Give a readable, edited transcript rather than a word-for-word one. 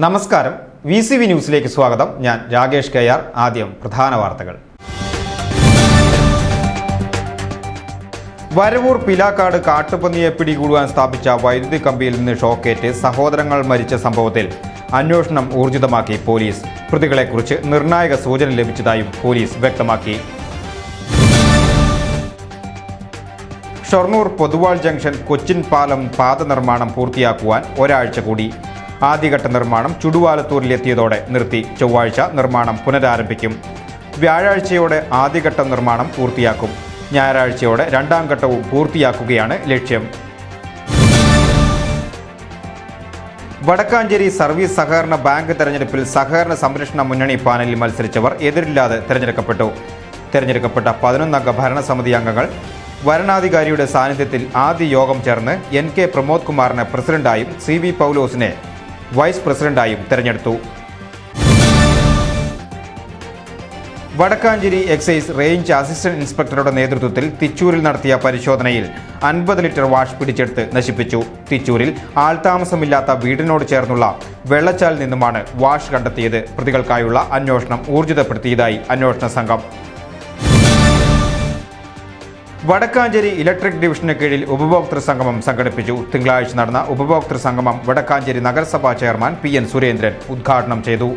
നമസ്കാരം, VCV ന്യൂസിലേക്ക് സ്വാഗതം. ഞാൻ രാകേഷ് KR. ആദ്യം പ്രധാന വാർത്തകൾ. വരവൂർ പിലാക്കാട് കാട്ടുപന്നിയെ പിടികൂടുവാൻ സ്ഥാപിച്ച വൈദ്യുതി കമ്പിയിൽ നിന്ന് ഷോക്കേറ്റ് സഹോദരങ്ങൾ മരിച്ച സംഭവത്തിൽ അന്വേഷണം ഊർജിതമാക്കി പോലീസ്. പ്രതികളെക്കുറിച്ച് നിർണായക സൂചന ലഭിച്ചതായും പോലീസ് വ്യക്തമാക്കി. ഷൊർണൂർ പൊതുവാൾ ജംഗ്ഷൻ കൊച്ചിൻ പാലം പാത നിർമ്മാണം പൂർത്തിയാക്കുവാൻ ഒരാഴ്ച കൂടി. ആദ്യഘട്ട നിർമ്മാണം ചുടുവാലത്തൂരിലെത്തിയതോടെ നിർത്തി. ചൊവ്വാഴ്ച നിർമ്മാണം പുനരാരംഭിക്കും. വ്യാഴാഴ്ചയോടെ ആദ്യഘട്ട നിർമ്മാണം പൂർത്തിയാക്കും. ഞായറാഴ്ചയോടെ രണ്ടാം ഘട്ടവും പൂർത്തിയാക്കുകയാണ് ലക്ഷ്യം. വടക്കാഞ്ചേരി സർവീസ് സഹകരണ ബാങ്ക് തെരഞ്ഞെടുപ്പിൽ സഹകരണ സംരക്ഷണ മുന്നണി പാനലിൽ മത്സരിച്ചവർ എതിരില്ലാതെ തെരഞ്ഞെടുക്കപ്പെട്ടു. തെരഞ്ഞെടുക്കപ്പെട്ട 11 അംഗ ഭരണസമിതി അംഗങ്ങൾ വരണാധികാരിയുടെ സാന്നിധ്യത്തിൽ ആദ്യ യോഗം ചേർന്ന് NK പ്രമോദ് കുമാറിനെ പ്രസിഡന്റായും CV പൗലോസിനെ വൈസ് പ്രസിഡന്റായും തെരഞ്ഞെടുത്തു. വടക്കാഞ്ചേരി എക്സൈസ് റേഞ്ച് അസിസ്റ്റന്റ് ഇൻസ്പെക്ടറുടെ നേതൃത്വത്തിൽ തിച്ചൂരിൽ നടത്തിയ പരിശോധനയിൽ 50 ലിറ്റർ വാഷ് പിടിച്ചെടുത്ത് നശിപ്പിച്ചു. തിച്ചൂരിൽ ആൾതാമസമില്ലാത്ത വീടിനോട് ചേർന്നുള്ള വെള്ളച്ചാലിൽ നിന്നുമാണ് വാഷ് കണ്ടെത്തിയത്. പ്രതികൾക്കായുള്ള അന്വേഷണം ഊർജിതപ്പെടുത്തിയതായി അന്വേഷണ സംഘം. വടക്കാഞ്ചേരി ഇലക്ട്രിക് ഡിവിഷന് കീഴിൽ ഉപഭോക്തൃ സംഗമം സംഘടിപ്പിച്ചു. തിങ്കളാഴ്ച നടന്ന ഉപഭോക്തൃ സംഗമം വടക്കാഞ്ചേരി നഗരസഭാ ചെയർമാൻ PN സുരേന്ദ്രൻ ഉദ്ഘാടനം ചെയ്തു.